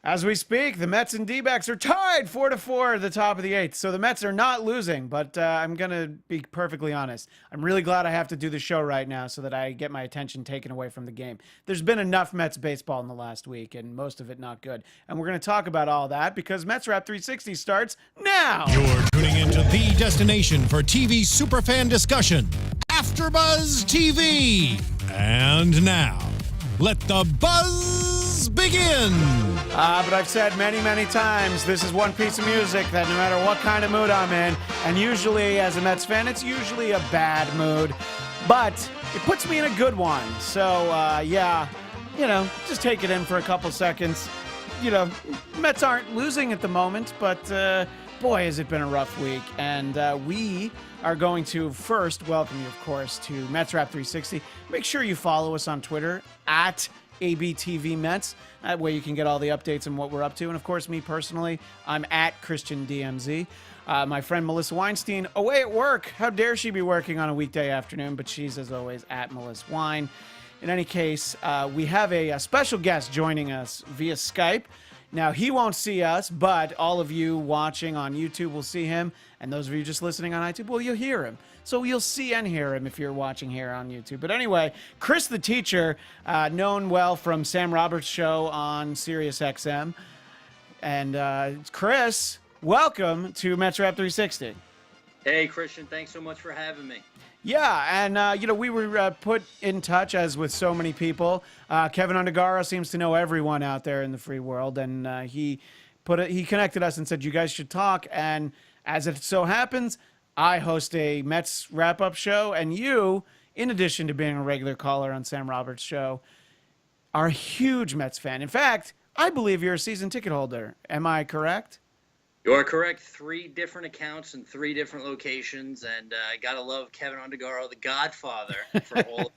As we speak, the Mets and D-backs are tied 4-4 at the top of the eighth. So the Mets are not losing, but I'm going to be perfectly honest. I'm really glad I have to do the show right now so that I get my attention taken away from the game. There's been enough Mets baseball in the last week, and most of it not good. And we're going to talk about all that because Mets Wrap 360 starts now. You're tuning into the destination for TV superfan discussion, AFTERBUZZ TV. And now, let the buzz begin. But I've said many, many times, this is one piece of music that no matter what kind of mood I'm in, and usually as a Mets fan, it's usually a bad mood, but it puts me in a good one. So, yeah, just take it in for a couple seconds. Mets aren't losing at the moment, but boy, has it been a rough week. And we are going to first welcome you, of course, to Mets Wrap 360. Make sure you follow us on Twitter at ABTV Mets. That way you can get all the updates on what we're up to. And of course, me personally, I'm at Christian DMZ. My friend Melissa Weinstein, away at work. How dare she be working on a weekday afternoon? But she's, as always, at Melissa Wine. In any case, we have a special guest joining us via Skype. Now, he won't see us, but all of you watching on YouTube will see him. And those of you just listening on iTunes, well, you'll hear him. So you'll see and hear him if you're watching here on YouTube. But anyway, Chris the Teacher, known well from Sam Roberts' show on Sirius XM. And Chris, welcome to Mets Wrap 360. Hey, Christian, thanks so much for having me. Yeah, and, we were put in touch, as with so many people. Kevin Undergaro seems to know everyone out there in the free world, and he connected us and said, you guys should talk. And as it so happens, I host a Mets wrap-up show, and you, in addition to being a regular caller on Sam Roberts' show, are a huge Mets fan. In fact, I believe you're a season ticket holder. Am I correct? You are correct. 3 different accounts in 3 different locations, and I gotta love Kevin Undergaro, the Godfather, for all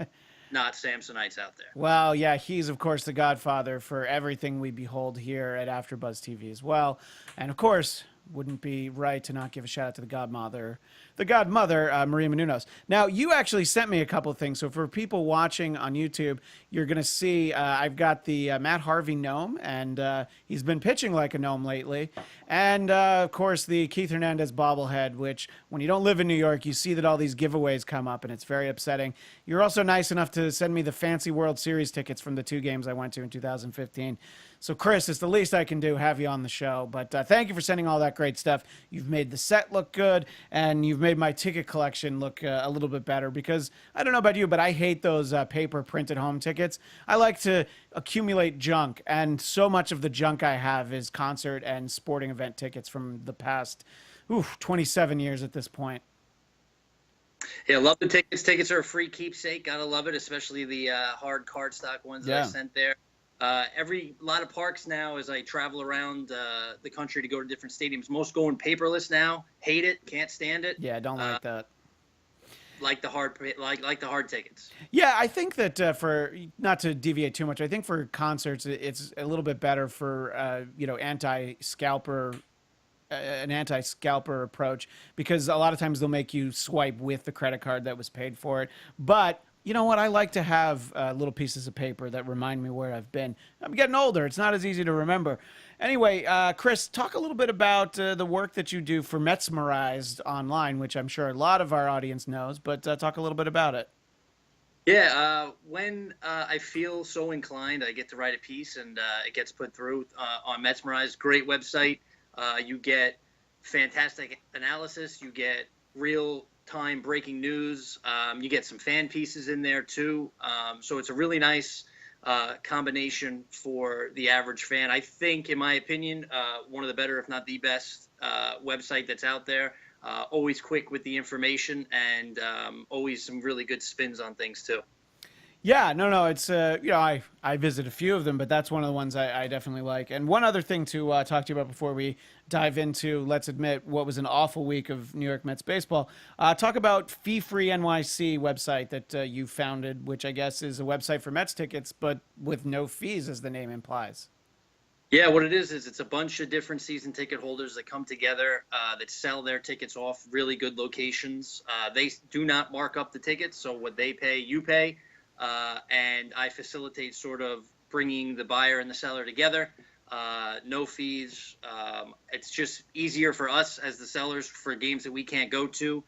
not Samsonites out there. Well, yeah, he's, of course, the Godfather for everything we behold here at AfterBuzz TV as well. And, of course, wouldn't be right to not give a shout-out to the Godmother, Maria Menounos. Now, you actually sent me a couple of things. So for people watching on YouTube, you're going to see I've got the Matt Harvey gnome, and he's been pitching like a gnome lately. And, of course, the Keith Hernandez bobblehead, which when you don't live in New York, you see that all these giveaways come up, and it's very upsetting. You're also nice enough to send me the fancy World Series tickets from the 2 games I went to in 2015. So, Chris, it's the least I can do, have you on the show. But thank you for sending all that great stuff. You've made the set look good, and you've made my ticket collection look a little bit better because, I don't know about you, but I hate those paper printed home tickets. I like to accumulate junk, and so much of the junk I have is concert and sporting event tickets from the past 27 years at this point. Yeah, love the tickets. Tickets are a free keepsake. Gotta love it, especially the hard cardstock ones that I sent there. Lot of parks now, as I travel around the country to go to different stadiums, most going paperless now. Hate it, can't stand it. Yeah, don't like that. Like the hard tickets. Yeah, I think that for not to deviate too much, I think for concerts it's a little bit better for an anti-scalper approach, because a lot of times they'll make you swipe with the credit card that was paid for it. But you know what? I like to have little pieces of paper that remind me where I've been. I'm getting older. It's not as easy to remember. Anyway, Chris, talk a little bit about the work that you do for Metsmerized online, which I'm sure a lot of our audience knows, but talk a little bit about it. Yeah, when I feel so inclined, I get to write a piece, and it gets put through on Metsmerized. Great website. You get fantastic analysis. You get real-time breaking news. You get some fan pieces in there, too. So it's a really nice combination for the average fan. I think, in my opinion, one of the better, if not the best, website that's out there. Always quick with the information, and always some really good spins on things, too. Yeah, no, it's, I visit a few of them, but that's one of the ones I definitely like. And one other thing to talk to you about before we dive into, let's admit, what was an awful week of New York Mets baseball. Talk about Fee Free NYC website that you founded, which I guess is a website for Mets tickets, but with no fees, as the name implies. Yeah, what it is it's a bunch of different season ticket holders that come together that sell their tickets off really good locations. They do not mark up the tickets, so what they pay, you pay. And I facilitate sort of bringing the buyer and the seller together. no fees. It's just easier for us as the sellers for games that we can't go to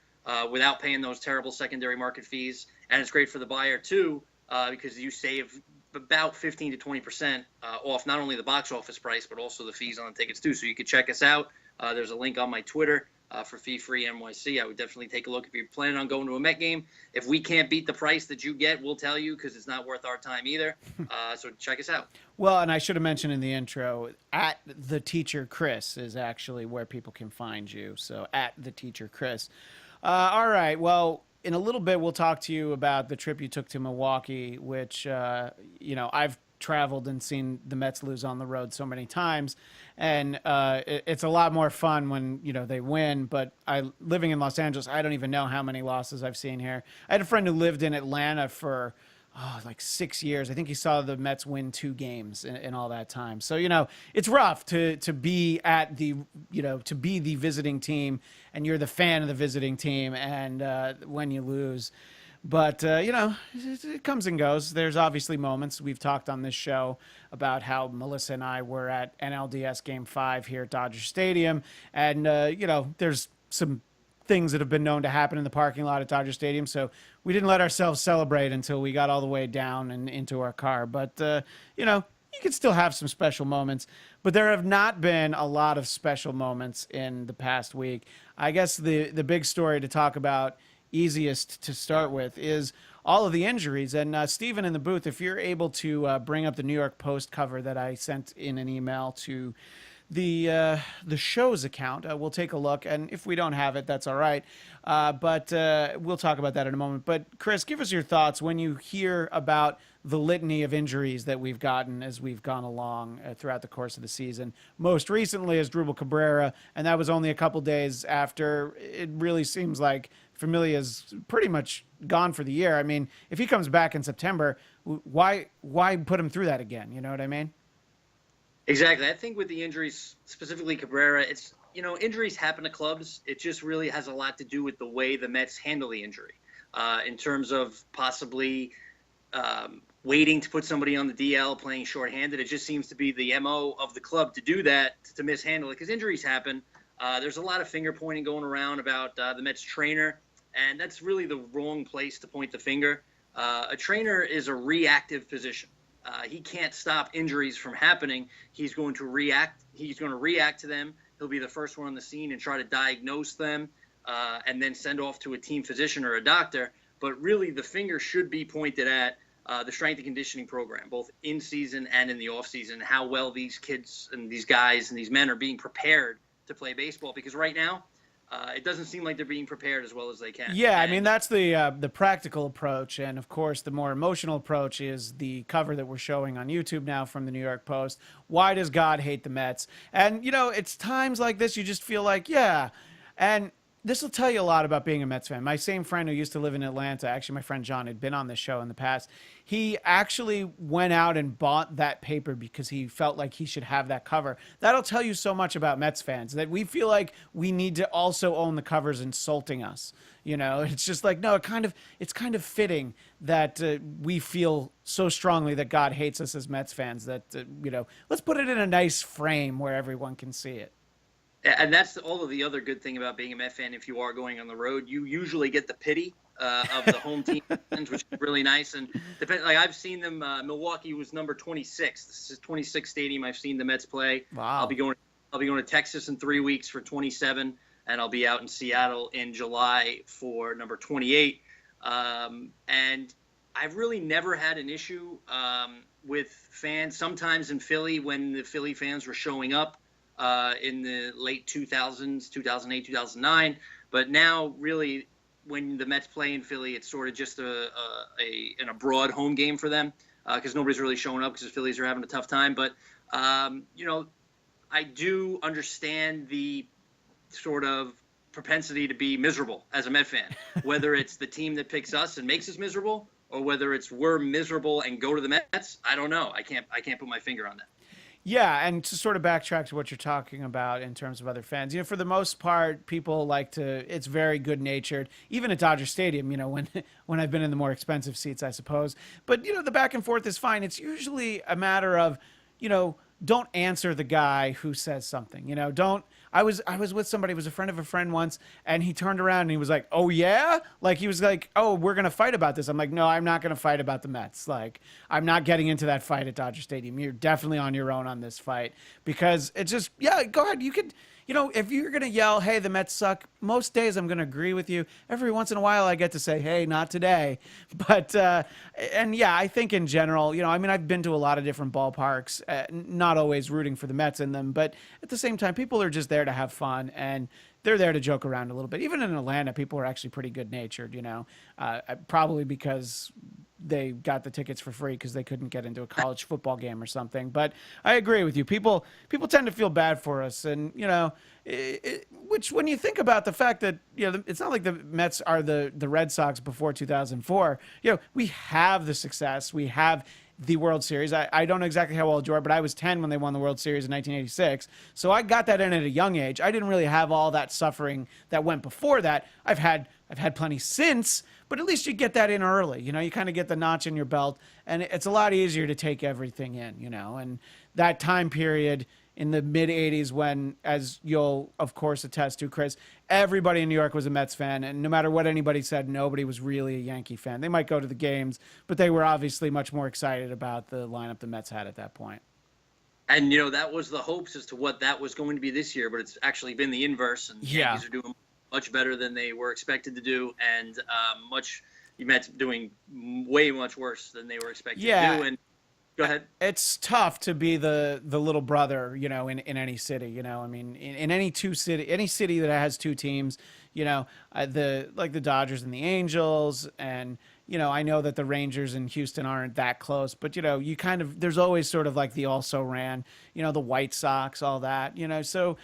without paying those terrible secondary market fees. And it's great for the buyer, too, because you save about 15 to 20% off not only the box office price, but also the fees on the tickets, too. So you can check us out. There's a link on my Twitter for Fee-Free NYC. I would definitely take a look if you're planning on going to a Met game. If we can't beat the price that you get, we'll tell you because it's not worth our time either. So check us out. Well, and I should have mentioned in the intro, at the Teacher Chris is actually where people can find you. So at the Teacher Chris. All right. Well, in a little bit, we'll talk to you about the trip you took to Milwaukee, which, I've traveled and seen the Mets lose on the road so many times. And it's a lot more fun when, they win. But living in Los Angeles, I don't even know how many losses I've seen here. I had a friend who lived in Atlanta for like 6 years. I think he saw the Mets win 2 games in all that time. So, it's rough to be at the, to be the visiting team and you're the fan of the visiting team and when you lose. But, it comes and goes. There's obviously moments. We've talked on this show about how Melissa and I were at NLDS Game 5 here at Dodger Stadium. And, there's some things that have been known to happen in the parking lot at Dodger Stadium. So we didn't let ourselves celebrate until we got all the way down and into our car. But, you can still have some special moments. But there have not been a lot of special moments in the past week. I guess the big story to talk about, easiest to start with, is all of the injuries. And Stephen in the booth, if you're able to bring up the New York Post cover that I sent in an email to the show's account, we'll take a look. And if we don't have it, that's all right. But we'll talk about that in a moment. But Chris, give us your thoughts when you hear about the litany of injuries that we've gotten as we've gone along throughout the course of the season. Most recently is Drupal Cabrera, and that was only a couple days after it really seems like Familia's pretty much gone for the year. I mean, if he comes back in September, why put him through that again? You know what I mean? Exactly. I think with the injuries, specifically Cabrera, it's, injuries happen to clubs. It just really has a lot to do with the way the Mets handle the injury in terms of possibly waiting to put somebody on the DL, playing shorthanded. It just seems to be the MO of the club to do that, to mishandle it, because injuries happen. There's a lot of finger pointing going around about the Mets trainer, and that's really the wrong place to point the finger. A trainer is a reactive position. He can't stop injuries from happening. He's going to react. He's going to react to them. He'll be the first one on the scene and try to diagnose them and then send off to a team physician or a doctor. But really, the finger should be pointed at the strength and conditioning program, both in season and in the off season, how well these kids and these guys and these men are being prepared to play baseball. Because right now, it doesn't seem like they're being prepared as well as they can. Yeah, I mean, that's the practical approach. And, of course, the more emotional approach is the cover that we're showing on YouTube now from the New York Post. Why does God hate the Mets? And, it's times like this you just feel like, yeah. And this will tell you a lot about being a Mets fan. My same friend who used to live in Atlanta, actually my friend John had been on this show in the past, he actually went out and bought that paper because he felt like he should have that cover. That'll tell you so much about Mets fans, that we feel like we need to also own the covers insulting us. It's just like, no, it's kind of fitting that we feel so strongly that God hates us as Mets fans that, let's put it in a nice frame where everyone can see it. And that's all of the other good thing about being a Met fan. If you are going on the road, you usually get the pity of the home team, which is really nice. And I've seen them. Milwaukee was number 26. This is 26 stadium. I've seen the Mets play. Wow. I'll be going to Texas in 3 weeks for 27, and I'll be out in Seattle in July for number 28. And I've really never had an issue with fans. Sometimes in Philly, when the Philly fans were showing up in the late 2000s, 2008, 2009. But now, really, when the Mets play in Philly, it's sort of just an abroad home game for them because nobody's really showing up because the Phillies are having a tough time. But, I do understand the sort of propensity to be miserable as a Met fan, whether it's the team that picks us and makes us miserable or whether it's we're miserable and go to the Mets. I don't know. I can't put my finger on that. Yeah, and to sort of backtrack to what you're talking about in terms of other fans, for the most part, people like to, it's very good-natured, even at Dodger Stadium, when I've been in the more expensive seats, I suppose. But, the back and forth is fine. It's usually a matter of, don't answer the guy who says something. You know, don't. I was with somebody, who was a friend of a friend once, and he turned around and he was like, "Oh yeah," like he was like, "Oh, we're gonna fight about this." I'm like, "No, I'm not gonna fight about the Mets. Like, I'm not getting into that fight at Dodger Stadium. You're definitely on your own on this fight because it's just, yeah, go ahead. You could." You know, if you're going to yell, hey, the Mets suck, most days I'm going to agree with you. Every once in a while I get to say, hey, not today. But, and yeah, I think in general, you know, I mean, I've been to a lot of different ballparks, not always rooting for the Mets in them. But at the same time, people are just there to have fun and they're there to joke around a little bit. Even in Atlanta, people are actually pretty good natured, you know, probably because they got the tickets for free because they couldn't get into a college football game or something. But I agree with you. People tend to feel bad for us. And, you know, which when you think about the fact that, you know, it's not like the Mets are the Red Sox before 2004. You know, we have the success. We have the World Series. I don't know exactly how old you are, but I was 10 when they won the World Series in 1986. So I got that in at a young age. I didn't really have all that suffering that went before that. I've had plenty since, but at least you get that in early. You know, you kind of get the notch in your belt, and it's a lot easier to take everything in, you know. And that time period in the mid 80s when, as you'll of course attest to, Chris, everybody in New York was a Mets fan, and no matter what anybody said, nobody was really a Yankee fan. They might go to the games, but they were obviously much more excited about the lineup the Mets had at that point. And, you know, that was the hopes as to what that was going to be this year, but it's actually been the inverse, and the Yankees are doing much better than they were expected to do, and the Mets doing way much worse than they were expected to do. And go ahead. It's tough to be the little brother, you know, in any city, you know. I mean, in any city that has two teams, you know, the Dodgers and the Angels, and, you know, I know that the Rangers and Houston aren't that close, but, you know, you kind of, there's always sort of like the also ran, you know, the White Sox, all that, you know. So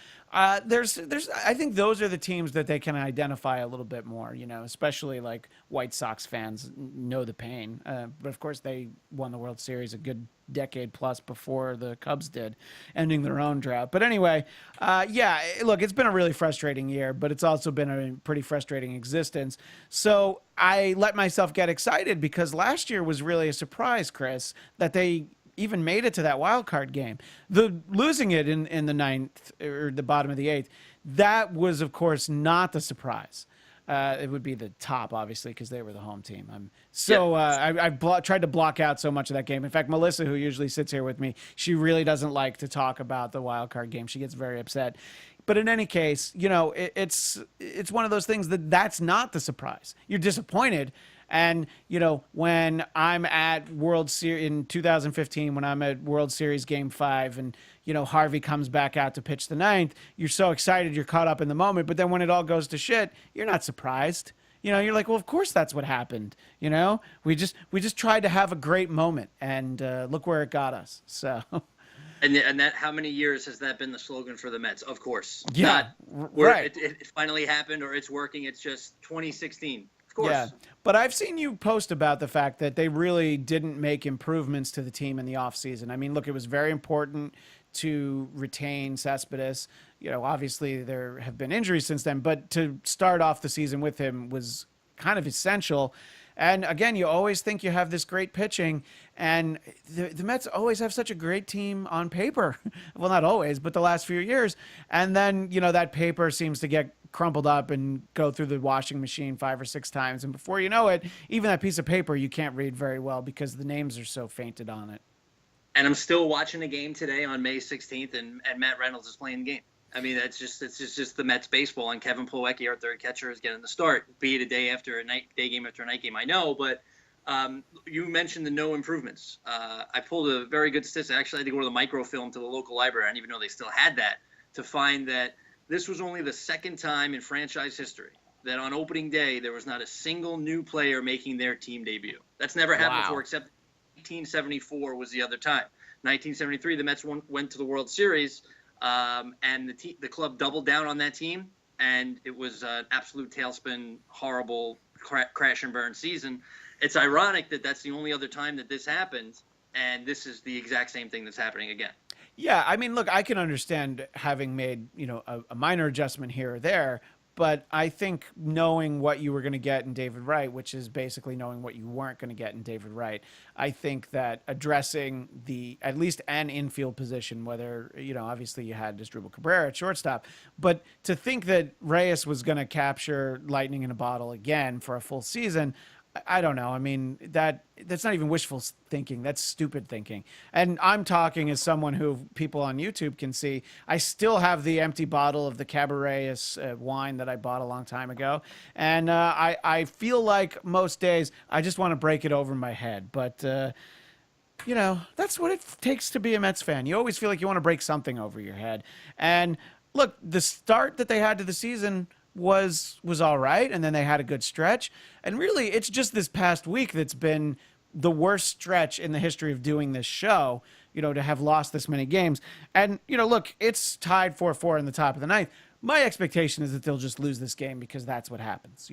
there's I think those are the teams that they can identify a little bit more, you know, especially like White Sox fans know the pain. But of course they won the World Series a good decade plus before the Cubs did, ending their own drought. But anyway, yeah, look, it's been a really frustrating year, but it's also been a pretty frustrating existence. So I let myself get excited because last year was really a surprise, Chris, that they even made it to that wild card game. The losing it in the ninth or the bottom of the eighth, that was of course not the surprise. It would be the top, obviously, because they were the home team. I've tried to block out so much of that game. In fact, Melissa, who usually sits here with me, she really doesn't like to talk about the wild card game. She gets very upset. But in any case, you know, it's one of those things that's not the surprise. You're disappointed. And, you know, when I'm at World Series in 2015, when I'm at World Series Game 5 and, you know, Harvey comes back out to pitch the ninth, you're so excited, you're caught up in the moment. But then when it all goes to shit, you're not surprised. You know, you're like, well, of course that's what happened. You know, we just tried to have a great moment, and look where it got us. So. And that, how many years has that been the slogan for the Mets? Of course. Yeah. Not where right. it finally happened or it's working. It's just 2016. Of course. Yeah, but I've seen you post about the fact that they really didn't make improvements to the team in the offseason. I mean, look, it was very important to retain Cespedes. You know, obviously there have been injuries since then, but to start off the season with him was kind of essential. And again, you always think you have this great pitching, and the Mets always have such a great team on paper. Well, not always, but the last few years. And then, you know, that paper seems to get crumpled up and go through the washing machine 5 or 6 times. And before you know it, even that piece of paper you can't read very well because the names are so fainted on it. And I'm still watching a game today on May 16th, and Matt Reynolds is playing the game. I mean, it's just the Mets baseball, and Kevin Plawecki, our third catcher, is getting the start, be it a day game after a night game. I know, but you mentioned the no improvements. I pulled a very good statistic. Actually, I had to go to the microfilm to the local library. I didn't even know they still had that, to find that this was only the second time in franchise history that on opening day there was not a single new player making their team debut. That's never happened before, except 1974 was the other time. 1973, the Mets went to the World Series, and the club doubled down on that team, and it was an absolute tailspin, horrible crash and burn season. It's ironic that that's the only other time that this happened, and this is the exact same thing that's happening again. Yeah, I mean, look, I can understand having made, you know, a minor adjustment here or there, But I think knowing what you were going to get in David Wright, which is basically knowing what you weren't going to get in David Wright, I think that addressing the at least an infield position, whether, obviously you had Asdrubal Cabrera at shortstop, but to think that Reyes was going to capture lightning in a bottle again for a full season, I don't know. I mean, that's not even wishful thinking. That's stupid thinking. And I'm talking as someone who people on YouTube can see. I still have the empty bottle of the Cabernet wine that I bought a long time ago. And I feel like most days I just want to break it over my head. But, that's what it takes to be a Mets fan. You always feel like you want to break something over your head. And look, the start that they had to the season was all right, and then they had a good stretch, and really it's just this past week that's been the worst stretch in the history of doing this show, to have lost this many games. And look, it's tied 4-4 in the top of the ninth. My expectation is that they'll just lose this game because that's what happens,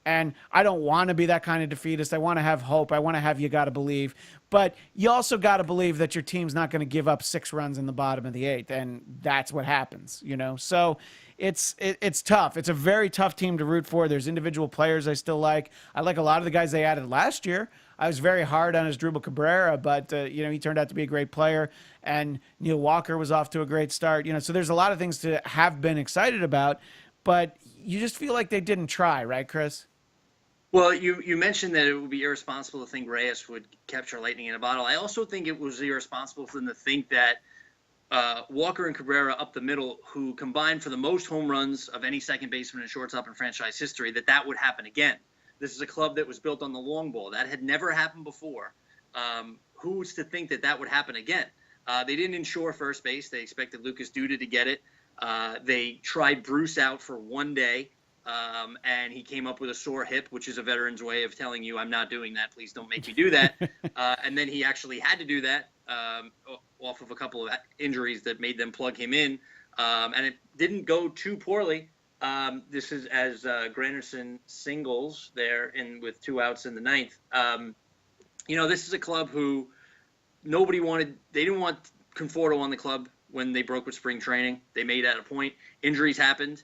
and I don't want to be that kind of defeatist. I want to have hope. I want to have, you got to believe, but you also got to believe that your team's not going to give up 6 runs in the bottom of the 8th, and that's what happens, so it's tough. It's a very tough team to root for. There's individual players I still like. I like a lot of the guys they added last year. I was very hard on Asdrubal Cabrera, but he turned out to be a great player, and Neil Walker was off to a great start. So there's a lot of things to have been excited about, but you just feel like they didn't try, right, Chris? Well, you mentioned that it would be irresponsible to think Reyes would capture lightning in a bottle. I also think it was irresponsible for them to think that Walker and Cabrera up the middle, who combined for the most home runs of any second baseman and shortstop in franchise history, that would happen again. This is a club that was built on the long ball. That had never happened before. Who's to think that would happen again? They didn't insure first base. They expected Lucas Duda to get it. They tried Bruce out for one day, and he came up with a sore hip, which is a veteran's way of telling you, I'm not doing that. Please don't make me do that. And then he actually had to do that off of a couple of injuries that made them plug him in. And it didn't go too poorly. This is as Granderson singles there with 2 outs in the 9th. This is a club who nobody wanted. They didn't want Conforto on the club when they broke with spring training. They made that a point. Injuries happened.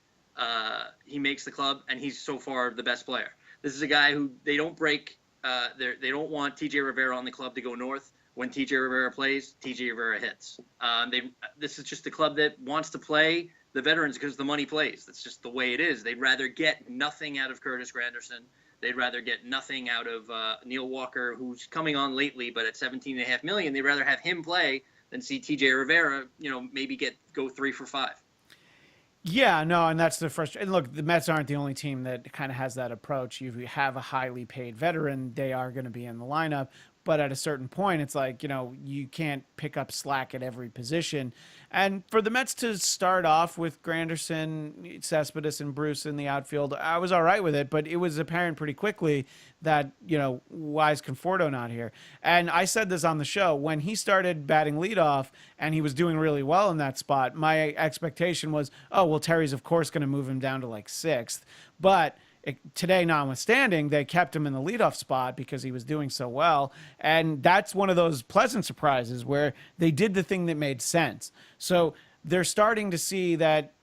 He makes the club, and he's so far the best player. This is a guy who they don't break. They don't want TJ Rivera on the club to go north. When TJ Rivera plays, TJ Rivera hits. This is just a club that wants to play the veterans because the money plays. That's just the way it is. They'd rather get nothing out of Curtis Granderson. They'd rather get nothing out of Neil Walker, who's coming on lately, but at $17.5 million, they'd rather have him play than see TJ Rivera, maybe go 3 for 5. Yeah, no, and that's the frustration. And look, the Mets aren't the only team that kind of has that approach. You have a highly paid veteran, they are going to be in the lineup. But at a certain point, it's like, you can't pick up slack at every position. And for the Mets to start off with Granderson, Cespedes, and Bruce in the outfield, I was all right with it. But it was apparent pretty quickly that, why is Conforto not here? And I said this on the show. When he started batting leadoff and he was doing really well in that spot, my expectation was, oh, well, Terry's, of course, going to move him down to like 6th. But today notwithstanding, they kept him in the leadoff spot because he was doing so well. And that's one of those pleasant surprises where they did the thing that made sense. So they're starting to see that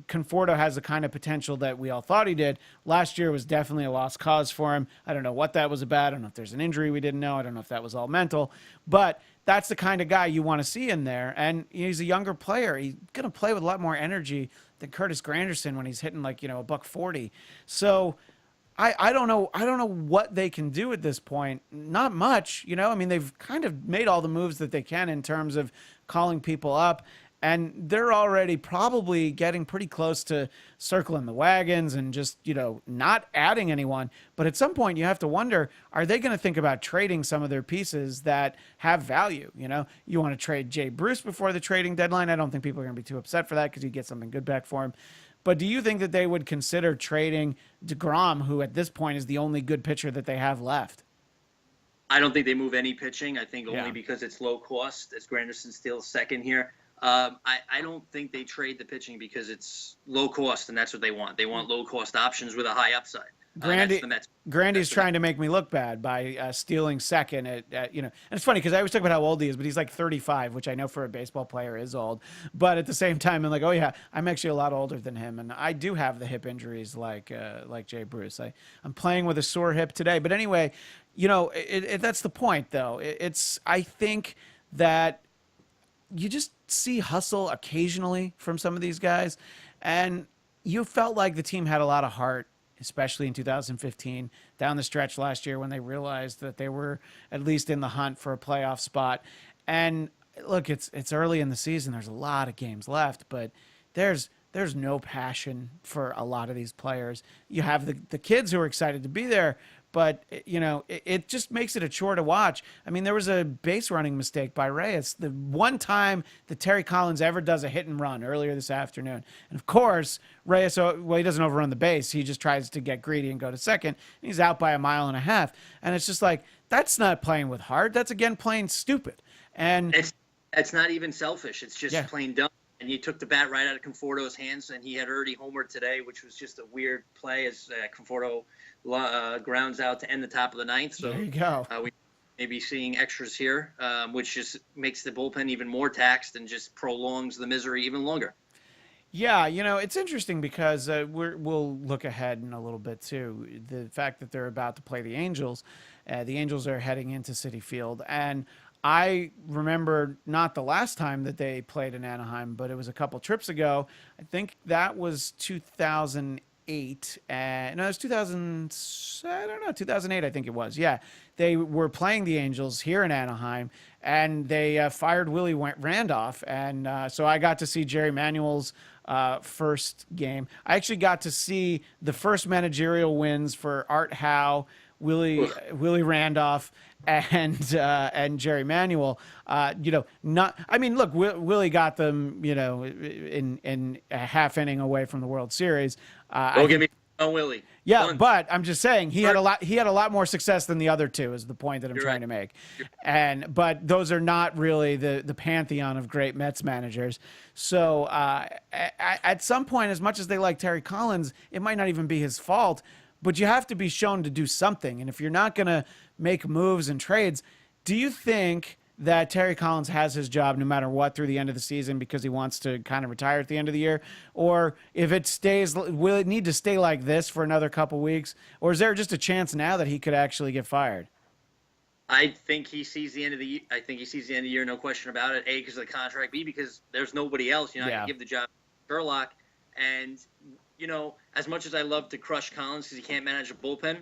Conforto has the kind of potential that we all thought he did. Last year was definitely a lost cause for him. I don't know what that was about. I don't know if there's an injury we didn't know. I don't know if that was all mental. But that's the kind of guy you want to see in there. And he's a younger player. He's going to play with a lot more energy than Curtis Granderson when he's hitting like, $140. So I don't know. I don't know what they can do at this point. Not much, I mean, they've kind of made all the moves that they can in terms of calling people up. And they're already probably getting pretty close to circling the wagons and just, not adding anyone. But at some point you have to wonder, are they going to think about trading some of their pieces that have value? You want to trade Jay Bruce before the trading deadline. I don't think people are going to be too upset for that because you get something good back for him. But do you think that they would consider trading DeGrom, who at this point is the only good pitcher that they have left? I don't think they move any pitching. I think only because it's low cost, as Granderson's still second here. I don't think they trade the pitching because it's low cost, and that's what they want. They want low cost options with a high upside. That's the Mets. Grandy's That's the trying to make me look bad by stealing second at and it's funny because I always talk about how old he is, but he's like 35, which I know for a baseball player is old. But at the same time, I'm like, oh yeah, I'm actually a lot older than him, and I do have the hip injuries like Jay Bruce. I'm playing with a sore hip today, but anyway, that's the point though. I think that you just see hustle occasionally from some of these guys, and you felt like the team had a lot of heart, especially in 2015, down the stretch last year when they realized that they were at least in the hunt for a playoff spot. And look, it's early in the season. There's a lot of games left, but there's no passion for a lot of these players. You have the kids who are excited to be there, but it just makes it a chore to watch. I mean, there was a base running mistake by Reyes. The one time that Terry Collins ever does a hit and run earlier this afternoon. And of course, Reyes, well, he doesn't overrun the base. He just tries to get greedy and go to second. He's out by 1.5 miles. And it's just like, that's not playing with heart. That's, again, playing stupid. And it's not even selfish. It's just plain dumb. And he took the bat right out of Conforto's hands, and he had already homered today, which was just a weird play as Conforto grounds out to end the top of the ninth. So there you go. We may be seeing extras here, which just makes the bullpen even more taxed and just prolongs the misery even longer. Yeah, it's interesting because we'll look ahead in a little bit too. The fact that they're about to play the Angels are heading into Citi Field, and I remember not the last time that they played in Anaheim, but it was a couple trips ago. I think that was 2008. No, it was 2000. I don't know, 2008. I think it was. Yeah, they were playing the Angels here in Anaheim, and they fired Willie Randolph, and so I got to see Jerry Manuel's first game. I actually got to see the first managerial wins for Art Howe, Willie Randolph, and Jerry Manuel. Look, Willie got them, in a half inning away from the World Series. Don't give me on Willie. Yeah, Fun. but I'm just saying he had a lot more success than the other two is the point that I'm trying to make. But those are not really the pantheon of great Mets managers. So at some point, as much as they like Terry Collins, it might not even be his fault. But you have to be shown to do something. And if you're not going to make moves and trades, do you think that Terry Collins has his job no matter what through the end of the season because he wants to kind of retire at the end of the year? Or if it stays, will it need to stay like this for another couple weeks? Or is there just a chance now that he could actually get fired? I think he sees the end of the year. I think he sees the end of the year, no question about it. A, because of the contract. B, because there's nobody else. You're not going to give the job to Sherlock. And as much as I love to crush Collins because he can't manage a bullpen,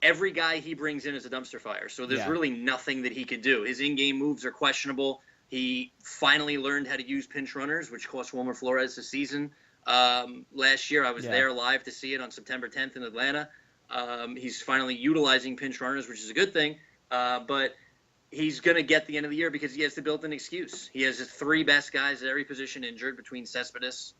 every guy he brings in is a dumpster fire. So there's really nothing that he could do. His in-game moves are questionable. He finally learned how to use pinch runners, which cost Wilmer Flores the season. Last year, I was there live to see it on September 10th in Atlanta. He's finally utilizing pinch runners, which is a good thing. But he's going to get the end of the year because he has the built-in excuse. He has his three best guys at every position injured between Cespedes,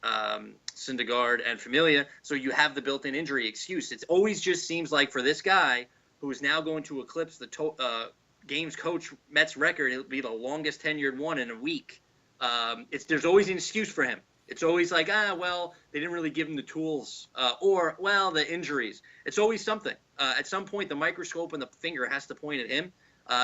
Syndergaard, and Familia. So you have the built-in injury excuse. It always just seems like for this guy who is now going to eclipse the games coach Mets record, it'll be the longest tenured one in a week. There's always an excuse for him. It's always like, they didn't really give him the tools, the injuries. It's always something. At some point, the microscope and the finger has to point at him.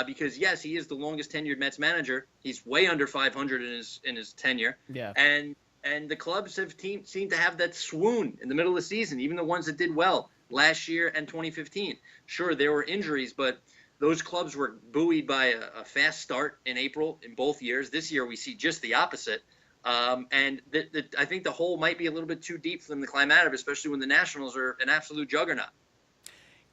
Because yes, he is the longest tenured Mets manager. He's way under 500 in his tenure. Yeah. And the clubs have seemed to have that swoon in the middle of the season, even the ones that did well last year and 2015. Sure, there were injuries, but those clubs were buoyed by a fast start in April in both years. This year we see just the opposite. I think the hole might be a little bit too deep for them to climb out of, especially when the Nationals are an absolute juggernaut.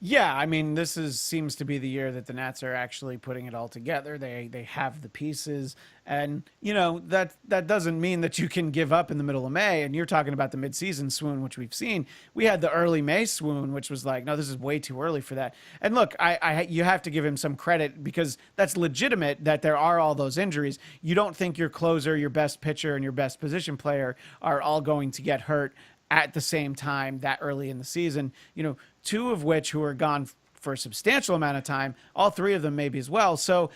Yeah, I mean, this seems to be the year that the Nats are actually putting it all together. They have the pieces, and that doesn't mean that you can give up in the middle of May. And you're talking about the midseason swoon, which we've seen. We had the early May swoon, which was like, no, this is way too early for that. And look, you have to give him some credit because that's legitimate that there are all those injuries. You don't think your closer, your best pitcher, and your best position player are all going to get hurt at the same time that early in the season, two of which who are gone for a substantial amount of time, all three of them maybe as well. So,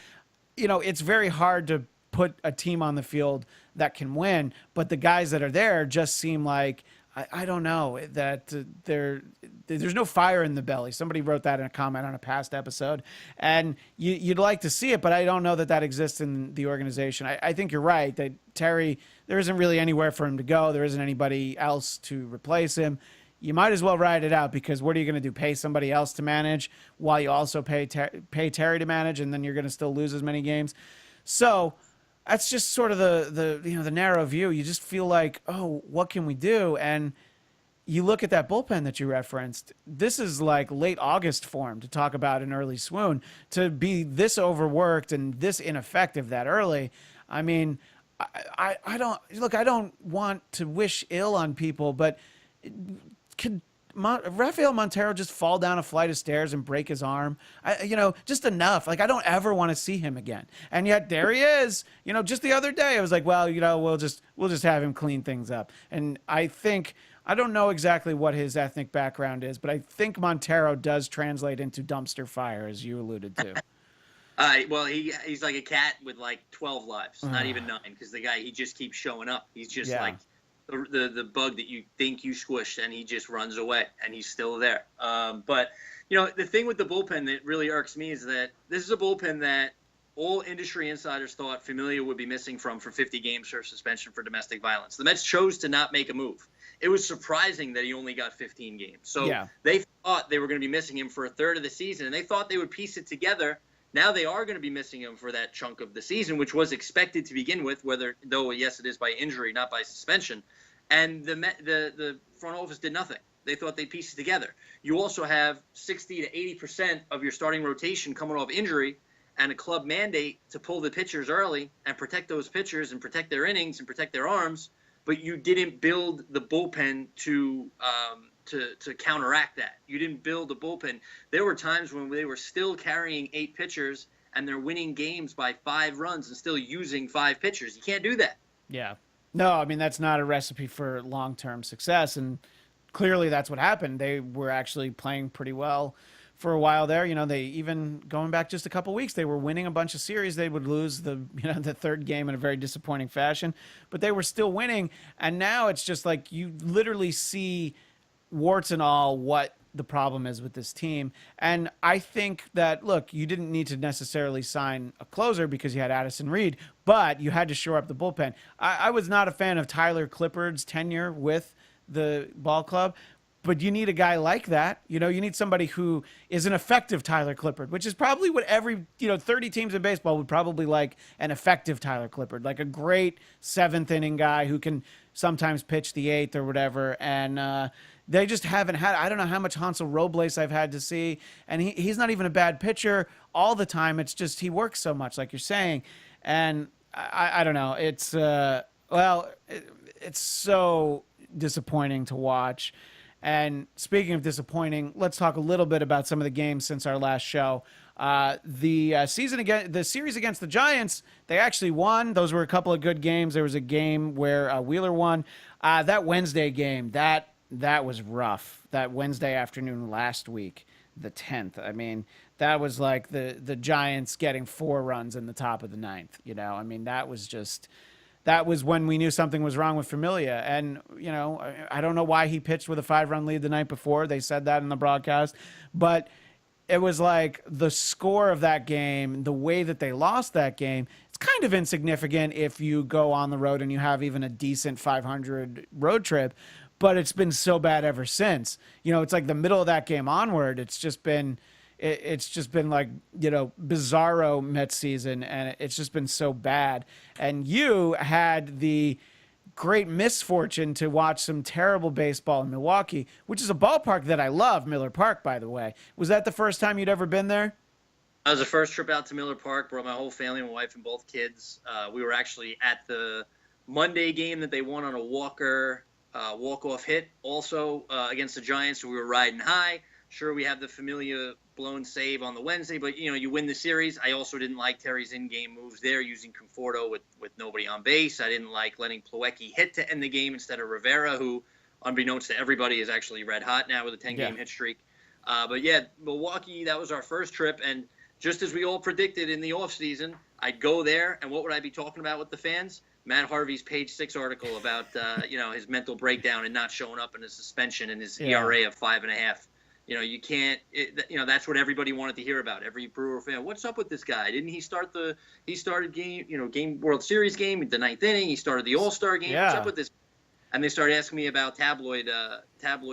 it's very hard to put a team on the field that can win, but the guys that are there just seem like I don't know that there's no fire in the belly. Somebody wrote that in a comment on a past episode, and you'd like to see it, but I don't know that exists in the organization. I think you're right that Terry, there isn't really anywhere for him to go. There isn't anybody else to replace him. You might as well ride it out, because what are you going to do? Pay somebody else to manage while you also pay Terry to manage, and then you're going to still lose as many games. So that's just sort of the narrow view. You just feel like, oh, what can we do? And you look at that bullpen that you referenced. This is like late August form, to talk about an early swoon, to be this overworked and this ineffective that early. I mean, I don't want to wish ill on people, but could Rafael Montero just fall down a flight of stairs and break his arm? Just enough. Like, I don't ever want to see him again. And yet there he is. Just the other day I was like, well, we'll just have him clean things up. And I don't know exactly what his ethnic background is, but I think Montero does translate into dumpster fire, as you alluded to. Well, he's like a cat with like 12 lives, not even 9, because the guy, he just keeps showing up. He's just like the bug that you think you squished, and he just runs away, and he's still there. But the thing with the bullpen that really irks me is that this is a bullpen that all industry insiders thought Familia would be missing for 50 games for suspension for domestic violence. The Mets chose to not make a move. It was surprising that he only got 15 games. So they thought they were going to be missing him for a third of the season, and they thought they would piece it together. Now they are going to be missing him for that chunk of the season, which was expected to begin with, though yes, it is by injury, not by suspension. And the front office did nothing. They thought they'd piece it together. You also have 60 to 80% of your starting rotation coming off injury, and a club mandate to pull the pitchers early and protect those pitchers and protect their innings and protect their arms. But you didn't build the bullpen to counteract that. You didn't build the bullpen. There were times when they were still carrying 8 pitchers, and they're winning games by 5 runs and still using 5 pitchers. You can't do that. Yeah. No, I mean, that's not a recipe for long-term success, and clearly that's what happened. They were actually playing pretty well for a while there. They even, going back just a couple weeks, they were winning a bunch of series. They would lose the third game in a very disappointing fashion, but they were still winning. And now it's just like you literally see, warts and all, what the problem is with this team. And I think that, look, you didn't need to necessarily sign a closer because you had Addison Reed, but you had to shore up the bullpen. I was not a fan of Tyler Clippard's tenure with the ball club, but you need a guy like that. You need somebody who is an effective Tyler Clippard, which is probably what every 30 teams in baseball would probably like, an effective Tyler Clippard, like a great 7th inning guy who can sometimes pitch the 8th or whatever. And they just haven't had. I don't know how much Hansel Robles I've had to see, and he's not even a bad pitcher all the time. It's just he works so much, like you're saying, and I don't know. It's it's so disappointing to watch. And speaking of disappointing, let's talk a little bit about some of the games since our last show. The series against the Giants, they actually won. Those were a couple of good games. There was a game where Wheeler won. That Wednesday game, that was rough. That Wednesday afternoon last week, the 10th. I mean, that was like the Giants getting 4 runs in the top of the 9th. I mean, that was when we knew something was wrong with Familia. And, I don't know why he pitched with a 5-run lead the night before. They said that in the broadcast. But it was like the score of that game, the way that they lost that game, it's kind of insignificant if you go on the road and you have even a decent 500 road trip. But it's been so bad ever since. It's like the middle of that game onward, it's just been like, bizarro Mets season, and it's just been so bad. And you had the great misfortune to watch some terrible baseball in Milwaukee, which is a ballpark that I love, Miller Park, by the way. Was that the first time you'd ever been there? That was the first trip out to Miller Park. Brought my whole family, my wife and both kids. We were actually at the Monday game that they won on a walk-off hit also against the Giants, so we were riding high. Sure, we have the Familia blown save on the Wednesday, but, you win the series. I also didn't like Terry's in-game moves there, using Conforto with nobody on base. I didn't like letting Plawecki hit to end the game instead of Rivera, who, unbeknownst to everybody, is actually red hot now with a 10-game hit streak. But, yeah, Milwaukee, that was our first trip, and just as we all predicted in the offseason, I'd go there, and what would I be talking about with the fans? Matt Harvey's Page 6 article about his mental breakdown and not showing up in his suspension and his ERA of 5.5. You can't. That's what everybody wanted to hear about. Every Brewer fan. What's up with this guy? Didn't he start He started game World Series game in the 9th inning. He started the All-Star game. Yeah. What's up with this? And they started asking me about tabloid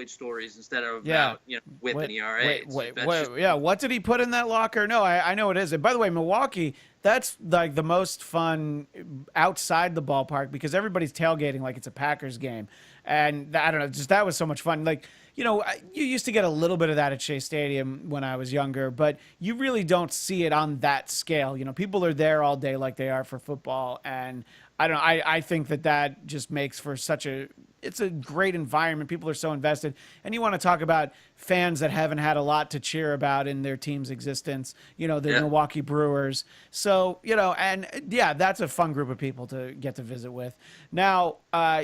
stories instead of about whip and ERA. What did he put in that locker? No, I know it is. And by the way, Milwaukee, that's like the most fun outside the ballpark because everybody's tailgating like it's a Packers game. And I don't know, just that was so much fun. Like, you used to get a little bit of that at Shea Stadium when I was younger, but you really don't see it on that scale. People are there all day like they are for football. And I don't know, I think that just makes for it's a great environment. People are so invested. And you want to talk about fans that haven't had a lot to cheer about in their team's existence, the Milwaukee Brewers. So, that's a fun group of people to get to visit with. Now,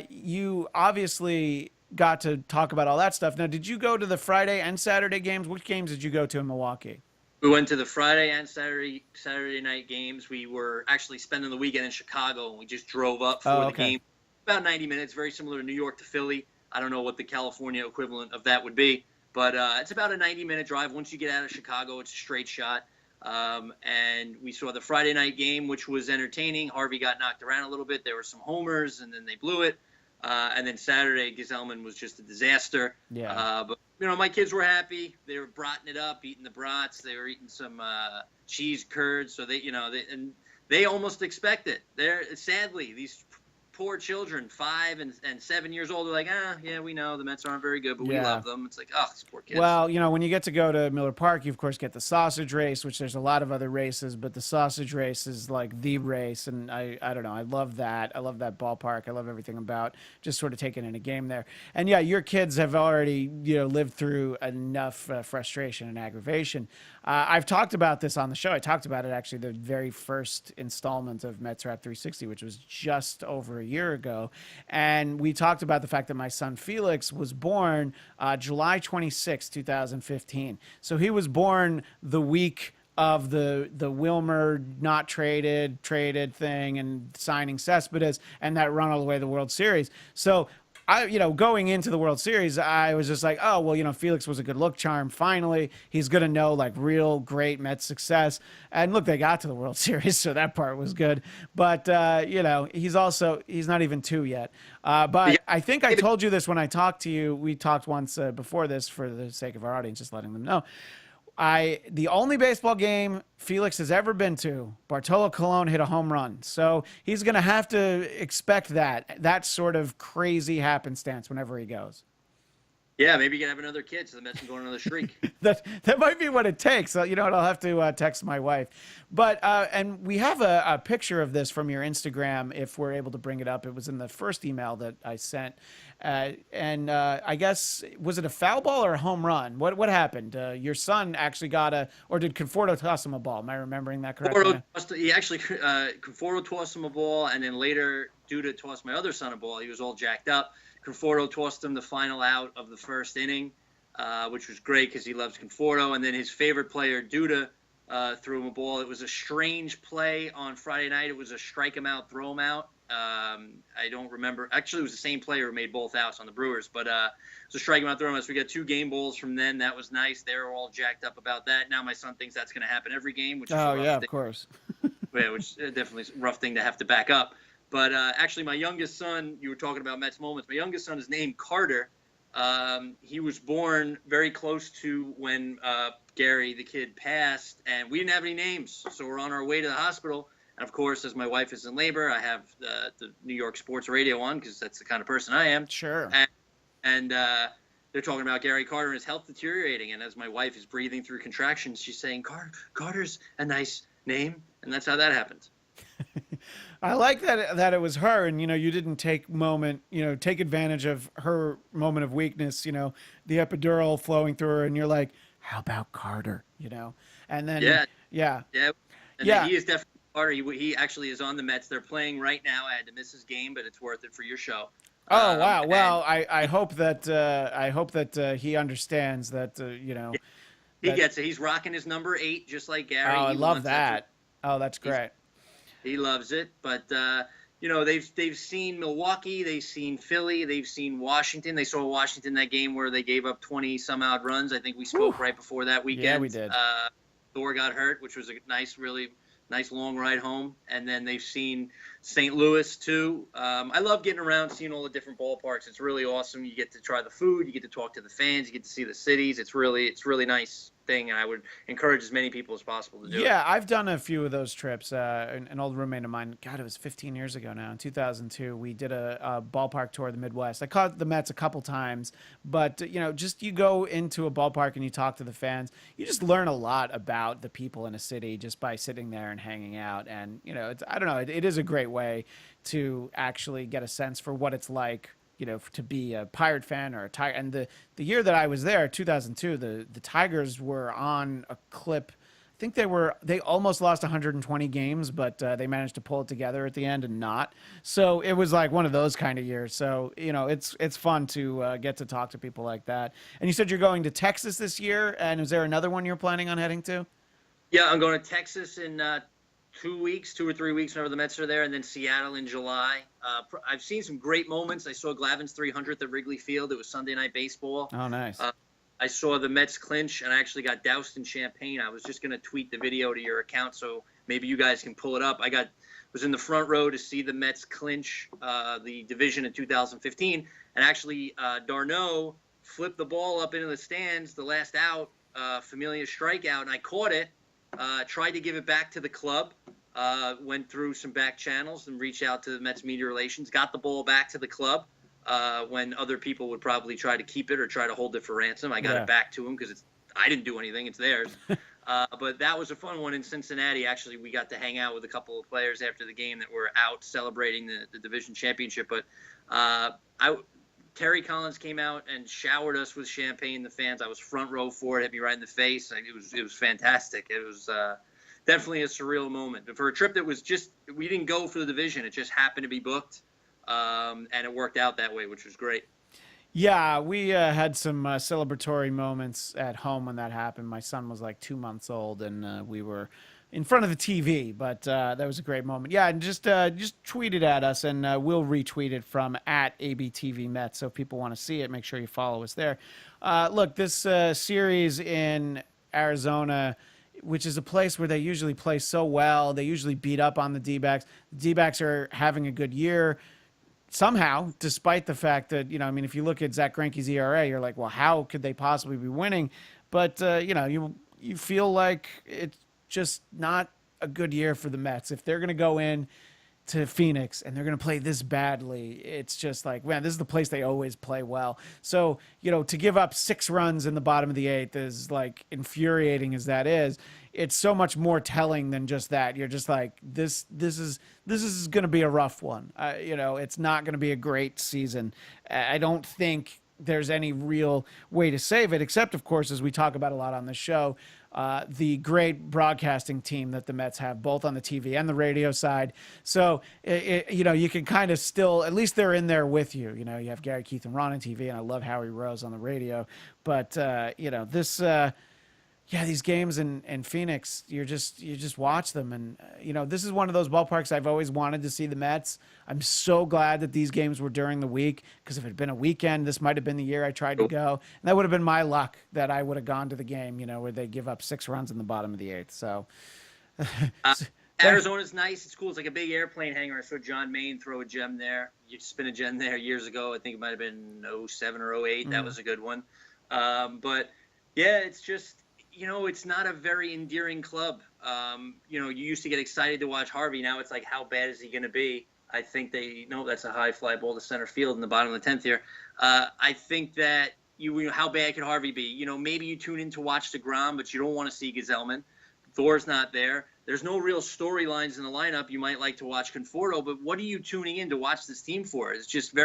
you obviously got to talk about all that stuff. Now, did you go to the Friday and Saturday games? Which games did you go to in Milwaukee? We went to the Friday and Saturday night games. We were actually spending the weekend in Chicago, and we just drove up for the game. About 90 minutes, very similar to New York to Philly. I don't know what the California equivalent of that would be, but it's about a 90-minute drive. Once you get out of Chicago, it's a straight shot. And we saw the Friday night game, which was entertaining. Harvey got knocked around a little bit. There were some homers, and then they blew it. And then Saturday, Gesellman was just a disaster. Yeah. But my kids were happy. They were bratting it up, eating the brats. They were eating some cheese curds. So they almost expect it. Sadly, these poor children, 5 and 7 years old, are like, we know the Mets aren't very good, but we love them. It's like, these poor kids. Well, when you get to go to Miller Park, you of course get the sausage race, which there's a lot of other races, but the sausage race is like the race, and I don't know, I love that. I love that ballpark. I love everything about just sort of taking in a game there. And your kids have already lived through enough frustration and aggravation. I've talked about this on the show. I talked about it actually the very first installment of Mets Wrap 360, which was just over a year ago. And we talked about the fact that my son Felix was born July 26, 2015. So he was born the week of the Wilmer not traded thing and signing Cespedes and that run all the way to the World Series. So going into the World Series, I was just like, Felix was a good look charm. Finally, he's going to know like real great Mets success. And look, they got to the World Series, so that part was good. But, he's not even 2 yet. But I think I told you this when I talked to you. We talked once before this for the sake of our audience, just letting them know. The only baseball game Felix has ever been to, Bartolo Colon hit a home run. So he's going to have to expect that sort of crazy happenstance whenever he goes. Yeah, maybe you can have another kid so the Mets can go on another streak. that might be what it takes. So, I'll have to text my wife. But and we have a picture of this from your Instagram if we're able to bring it up. It was in the first email that I sent. And I guess, was it a foul ball or a home run? What happened? Your son actually or did Conforto toss him a ball? Am I remembering that correctly? Conforto tossed him a ball, and then later Duda tossed my other son a ball. He was all jacked up. Conforto tossed him the final out of the first inning, which was great because he loves Conforto. And then his favorite player, Duda, threw him a ball. It was a strange play on Friday night. It was a strike him out, throw him out. I don't remember. Actually, it was the same player who made both outs on the Brewers. But it was a strike him out, throw him out. So we got 2 game balls from then. That was nice. They were all jacked up about that. Now my son thinks that's going to happen every game, which is a rough thing. Of course. Yeah, which is definitely a rough thing to have to back up. But actually, my youngest son, you were talking about Mets moments. My youngest son is named Carter. He was born very close to when Gary, the kid, passed, and we didn't have any names. So we're on our way to the hospital. And, of course, as my wife is in labor, I have the New York sports radio on because that's the kind of person I am. Sure. And they're talking about Gary Carter and his health deteriorating. And as my wife is breathing through contractions, she's saying, Carter's a nice name. And that's how that happened. I like that it was her, and you didn't take advantage of her moment of weakness, the epidural flowing through her, and you're like, how about Carter, and then yeah, and then he is definitely Carter. He actually is on the Mets. They're playing right now. I had to miss his game, but it's worth it for your show. Oh wow! Well, I hope that he understands that he gets it. He's rocking his number 8 just like Gary. Oh, I love that. Oh, that's great. He loves it, but they've seen Milwaukee, they've seen Philly, they've seen Washington. They saw Washington that game where they gave up 20 some odd runs. I think we spoke right before that weekend. Yeah, we did. Thor got hurt, which was a really nice long ride home. And then they've seen St. Louis too. I love getting around, seeing all the different ballparks. It's really awesome. You get to try the food, you get to talk to the fans, you get to see the cities. It's really nice thing, and I would encourage as many people as possible to do it. Yeah, I've done a few of those trips. An old roommate of mine, God, it was 15 years ago now, in 2002, we did a ballpark tour of the Midwest. I caught the Mets a couple times, but just you go into a ballpark and you talk to the fans, you just learn a lot about the people in a city just by sitting there and hanging out. And I don't know, it is a great way to actually get a sense for what it's like, to be a Pirate fan or a Tiger. And the year that I was there, 2002, the Tigers were on a clip. I think they almost lost 120 games, but they managed to pull it together at the end and not. So it was like one of those kind of years. So, it's fun to get to talk to people like that. And you said you're going to Texas this year, and is there another one you're planning on heading to? Yeah, I'm going to Texas in 2 or 3 weeks whenever the Mets are there, and then Seattle in July. I've seen some great moments. I saw Glavin's 300th at Wrigley Field. It was Sunday Night Baseball. Oh, nice. I saw the Mets clinch, and I actually got doused in champagne. I was just going to tweet the video to your account, so maybe you guys can pull it up. Was in the front row to see the Mets clinch the division in 2015, and actually Darno flipped the ball up into the stands, the last out, Familia strikeout, and I caught it. Tried to give it back to the club, went through some back channels and reached out to the Mets media relations, got the ball back to the club when other people would probably try to keep it or try to hold it for ransom. I got it back to them because I didn't do anything. It's theirs. But that was a fun one in Cincinnati. Actually, we got to hang out with a couple of players after the game that were out celebrating the division championship. But Terry Collins came out and showered us with champagne, the fans. I was front row for it, hit me right in the face. It was fantastic. It was definitely a surreal moment. But for a trip that was we didn't go for the division. It just happened to be booked, and it worked out that way, which was great. Yeah, we had some celebratory moments at home when that happened. My son was like 2 months old, and we were in front of the TV, but that was a great moment. Yeah, and just tweet it at us, and we'll retweet it from @ABTVMets. So if people want to see it, make sure you follow us there. Look, this series in Arizona, which is a place where they usually play so well, they usually beat up on the D-backs. The D-backs are having a good year somehow, despite the fact that, if you look at Zach Greinke's ERA, you're like, well, how could they possibly be winning? But, you feel like it's just not a good year for the Mets. If they're going to go in to Phoenix and they're going to play this badly, it's just like, man, this is the place they always play well. So, to give up 6 runs in the bottom of the 8th is like infuriating as that is. It's so much more telling than just that. You're just like, this is going to be a rough one. It's not going to be a great season. I don't think there's any real way to save it, except, of course, as we talk about a lot on the show, the great broadcasting team that the Mets have, both on the TV and the radio side. So, you can kind of still, at least they're in there with you. You have Gary, Keith, and Ron on TV, and I love Howie Rose on the radio. But, these games in Phoenix, you just watch them. And, this is one of those ballparks I've always wanted to see the Mets. I'm so glad that these games were during the week, because if it had been a weekend, this might have been the year I tried to go. And that would have been my luck that I would have gone to the game, where they give up 6 runs in the bottom of the 8th. So Arizona's nice. It's cool. It's like a big airplane hangar. I saw John Maine throw a gem there. You spin a gem there years ago. I think it might have been 07 or 08. That was a good one. But, yeah, it's just, it's not a very endearing club. You used to get excited to watch Harvey. Now it's like, how bad is he going to be? I think that's a high fly ball to center field in the bottom of the 10th here. I think that, how bad could Harvey be? Maybe you tune in to watch DeGrom, but you don't want to see Gazelman. Thor's not there. There's no real storylines in the lineup. You might like to watch Conforto, but what are you tuning in to watch this team for? It's just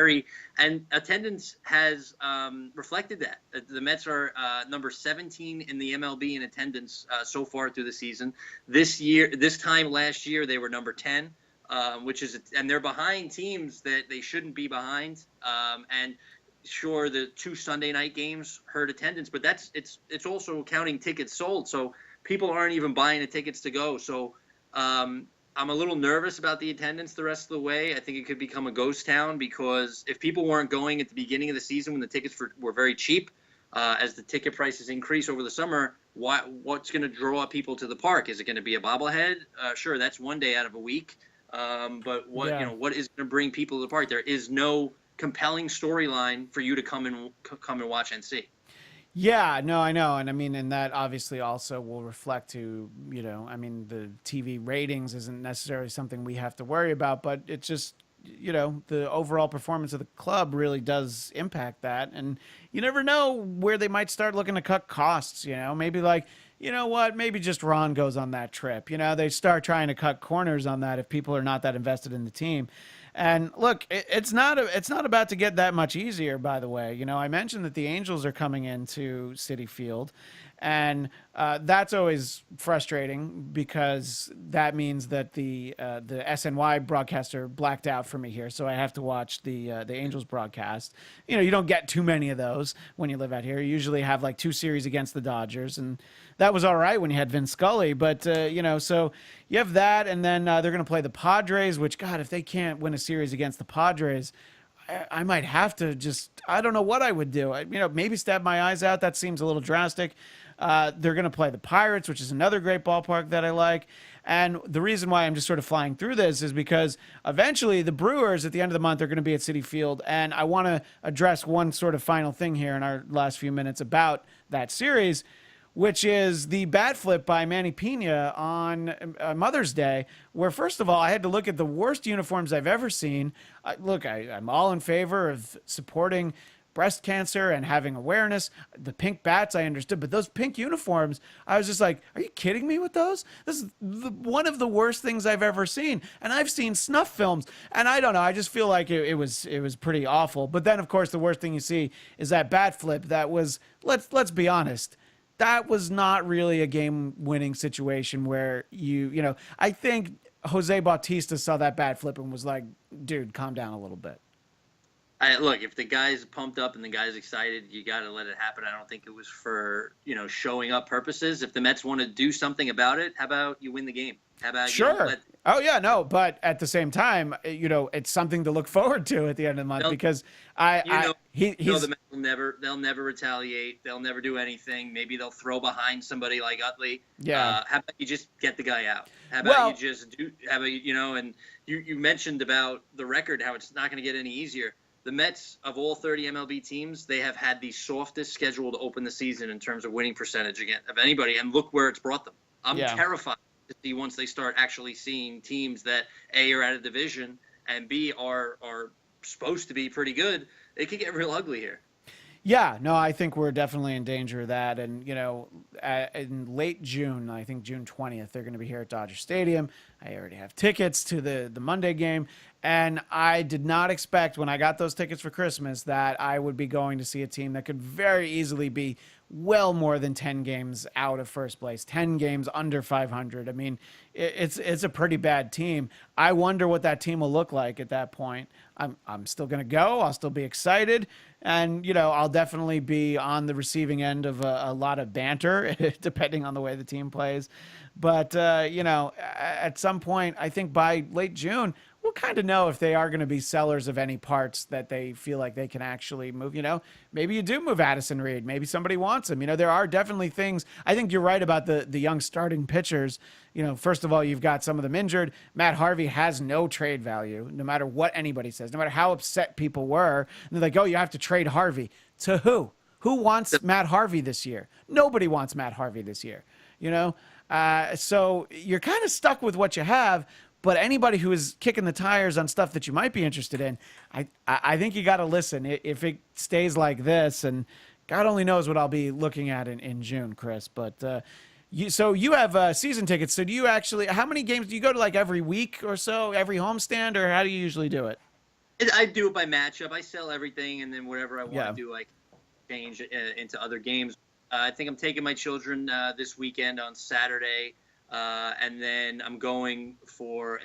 and attendance has reflected that. The Mets are number 17 in the MLB in attendance so far through the season. This time last year, they were number 10, and they're behind teams that they shouldn't be behind. And sure, the 2 Sunday night games hurt attendance, but it's also counting tickets sold. So people aren't even buying the tickets to go. So, I'm a little nervous about the attendance the rest of the way. I think it could become a ghost town because if people weren't going at the beginning of the season when the tickets were very cheap, as the ticket prices increase over the summer, what's going to draw people to the park? Is it going to be a bobblehead? Sure, that's one day out of a week. But what is going to bring people to the park? There is no compelling storyline for you to come and watch and see. Yeah, no, I know. And I mean, and that obviously also will reflect to, I mean, the TV ratings isn't necessarily something we have to worry about, but it's just, the overall performance of the club really does impact that. And you never know where they might start looking to cut costs, maybe like, maybe just Ron goes on that trip. They start trying to cut corners on that if people are not that invested in the team. And look, it's not about to get that much easier, by the way. I mentioned that the Angels are coming into Citi Field, and that's always frustrating because that means that the SNY broadcaster blacked out for me here, so I have to watch the Angels broadcast. You don't get too many of those when you live out here. You usually have like 2 series against the Dodgers, and that was all right when you had Vin Scully. But so you have that, and then they're going to play the Padres, which, God, if they can't win a series against the Padres, I might have to I don't know what I would do. Maybe stab my eyes out. That seems a little drastic. They're going to play the Pirates, which is another great ballpark that I like. And the reason why I'm just sort of flying through this is because eventually the Brewers at the end of the month are going to be at Citi Field. And I want to address one sort of final thing here in our last few minutes about that series, which is the bat flip by Manny Pena on Mother's Day, where, first of all, I had to look at the worst uniforms I've ever seen. I'm all in favor of supporting breast cancer and having awareness. The pink bats, I understood, but those pink uniforms, I was just like, are you kidding me with those? This is one of the worst things I've ever seen. And I've seen snuff films, and I don't know, I just feel like it was pretty awful. But then, of course, the worst thing you see is that bat flip that was, let's be honest, that was not really a game-winning situation where I think Jose Bautista saw that bat flip and was like, dude, calm down a little bit. Look, if the guy's pumped up and the guy's excited, you got to let it happen. I don't think it was for, showing up purposes. If the Mets want to do something about it, how about you win the game? How about sure. Oh, yeah, no. But at the same time, it's something to look forward to at the end of the month because the Mets they'll never retaliate. They'll never do anything. Maybe they'll throw behind somebody like Utley. Yeah. How about you just get the guy out? How about and you mentioned about the record, how it's not going to get any easier. The Mets, of all 30 MLB teams, they have had the softest schedule to open the season in terms of winning percentage of anybody, and look where it's brought them. I'm terrified to see once they start actually seeing teams that, A, are out of division, and B, are supposed to be pretty good. It could get real ugly here. Yeah, no, I think we're definitely in danger of that. And, in late June, I think June 20th, they're going to be here at Dodger Stadium. I already have tickets to the Monday game. And I did not expect when I got those tickets for Christmas that I would be going to see a team that could very easily be well more than 10 games out of first place, 10 games under 500. I mean, it's a pretty bad team. I wonder what that team will look like at that point. I'm still going to go. I'll still be excited. And, I'll definitely be on the receiving end of a lot of banter, depending on the way the team plays. But, at some point, I think by late June, we'll kind of know if they are going to be sellers of any parts that they feel like they can actually move. Maybe you do move Addison Reed. Maybe somebody wants him. There are definitely things. I think you're right about the young starting pitchers. First of all, you've got some of them injured. Matt Harvey has no trade value, no matter what anybody says, no matter how upset people were. And they're like, oh, you have to trade Harvey. To who? Who wants Matt Harvey this year? Nobody wants Matt Harvey this year. So you're kind of stuck with what you have. But anybody who is kicking the tires on stuff that you might be interested in, I think you got to listen. If it stays like this, and God only knows what I'll be looking at in June, Chris. But you have season tickets. So do you actually? How many games do you go to? Like every week or so, every homestand, or how do you usually do it? I do it by matchup. I sell everything, and then whatever I want to do, I change into other games. I think I'm taking my children this weekend on Saturday. And then I'm going for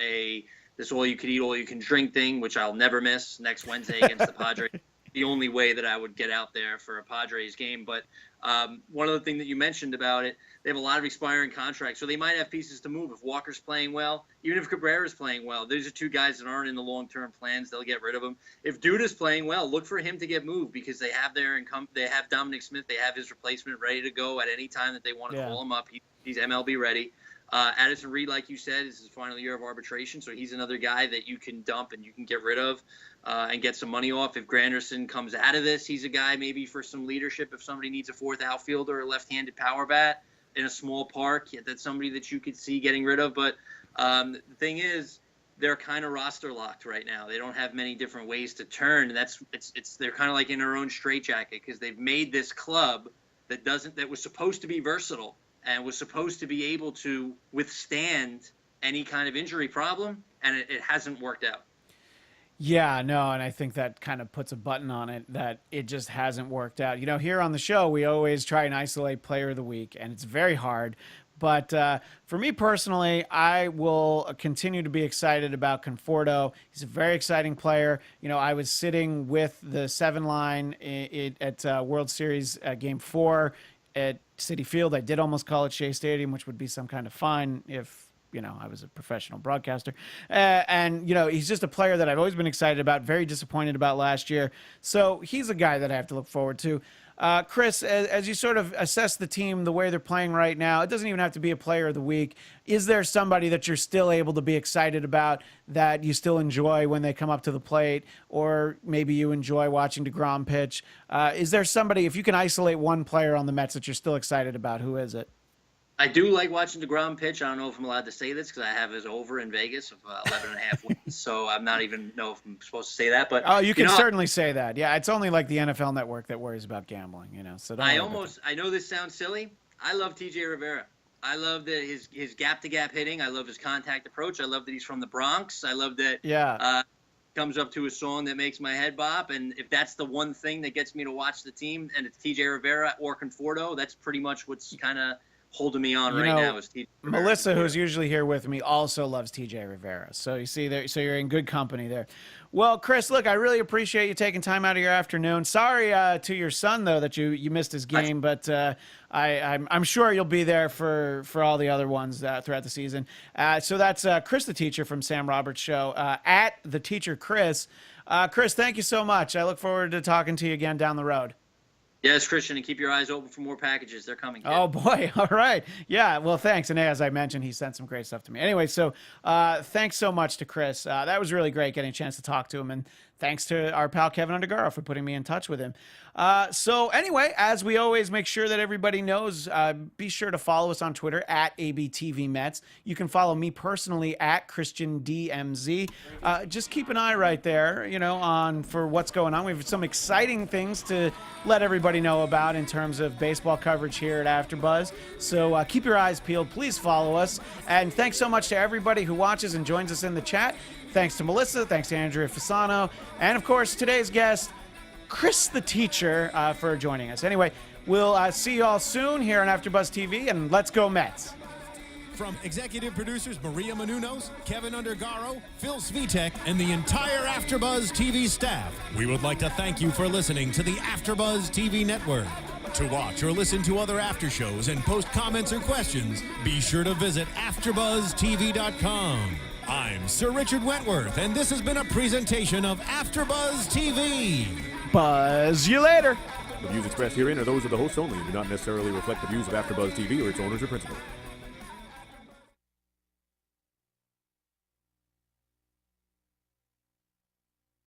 this all-you-can-eat, all-you-can-drink thing, which I'll never miss next Wednesday against the Padres. The only way that I would get out there for a Padres game. But One other thing that you mentioned about it, they have a lot of expiring contracts, so they might have pieces to move. If Walker's playing well, even if Cabrera's playing well, those are two guys that aren't in the long-term plans. They'll get rid of them. If Duda's playing well, look for him to get moved because they have their income. They have Dominic Smith. They have his replacement ready to go at any time that they want to call him up. He's MLB ready. Addison Reed, like you said, is his final year of arbitration, so he's another guy that you can dump and you can get rid of and get some money off. If Granderson comes out of this, he's a guy maybe for some leadership. If somebody needs a fourth outfielder or a left-handed power bat in a small park, that's somebody that you could see getting rid of. But the thing is, they're kind of roster locked right now. They don't have many different ways to turn. They're kind of like in their own straitjacket because they've made this club that was supposed to be versatile and was supposed to be able to withstand any kind of injury problem, and it hasn't worked out. Yeah, no, and I think that kind of puts a button on it that it just hasn't worked out. Here on the show, we always try and isolate player of the week, and it's very hard. But for me personally, I will continue to be excited about Conforto. He's a very exciting player. I was sitting with the 7 line at World Series Game 4 at Citi Field. I did almost call it Shea Stadium, which would be some kind of fine if I was a professional broadcaster. He's just a player that I've always been excited about, very disappointed about last year. So he's a guy that I have to look forward to. Chris, as you sort of assess the team, the way they're playing right now, it doesn't even have to be a player of the week. Is there somebody that you're still able to be excited about that you still enjoy when they come up to the plate, or maybe you enjoy watching DeGrom pitch? Is there somebody, if you can isolate one player on the Mets that you're still excited about, who is it? I do like watching DeGrom pitch. I don't know if I'm allowed to say this because I have his over in Vegas of 11.5 wins, so I'm not even know if I'm supposed to say that. But you can certainly say that. Yeah, it's only like the NFL Network that worries about gambling, So I know this sounds silly. I love TJ Rivera. I love that his gap-to-gap hitting. I love his contact approach. I love that he's from the Bronx. I love that comes up to a song that makes my head bop. And if that's the one thing that gets me to watch the team, and it's TJ Rivera or Conforto, that's pretty much what's kind of holding me on now is TJ Rivera. Melissa, who's usually here with me, also loves TJ Rivera. So you see there, so you're in good company there. Well, Chris, look, I really appreciate you taking time out of your afternoon. Sorry to your son though that you missed his game, but I'm sure you'll be there for all the other ones throughout the season. So that's Chris the Teacher from Sam Roberts Show at the Teacher Chris. Chris, thank you so much. I look forward to talking to you again down the road. Yes, Christian, and keep your eyes open for more packages. They're coming. Oh, boy. All right. Yeah, well, thanks. And as I mentioned, he sent some great stuff to me. Anyway, so thanks so much to Chris. That was really great getting a chance to talk to him. And thanks to our pal Kevin Undergaro for putting me in touch with him. So anyway, as we always make sure that everybody knows, be sure to follow us on Twitter at ABTVMets. You can follow me personally at ChristianDMZ. Just keep an eye right there, on for what's going on. We have some exciting things to let everybody know about in terms of baseball coverage here at AfterBuzz. So keep your eyes peeled. Please follow us. And thanks so much to everybody who watches and joins us in the chat. Thanks to Melissa. Thanks to Andrea Fasano. And, of course, today's guest, Chris the Teacher, for joining us. Anyway, we'll see you all soon here on AfterBuzz TV, and let's go Mets. From executive producers Maria Menounos, Kevin Undergaro, Phil Svitek, and the entire AfterBuzz TV staff, we would like to thank you for listening to the AfterBuzz TV network. To watch or listen to other after shows and post comments or questions, be sure to visit AfterBuzzTV.com. I'm Sir Richard Wentworth, and this has been a presentation of AfterBuzz TV. Buzz you later. The views expressed herein are those of the hosts only and do not necessarily reflect the views of AfterBuzz TV or its owners or principals.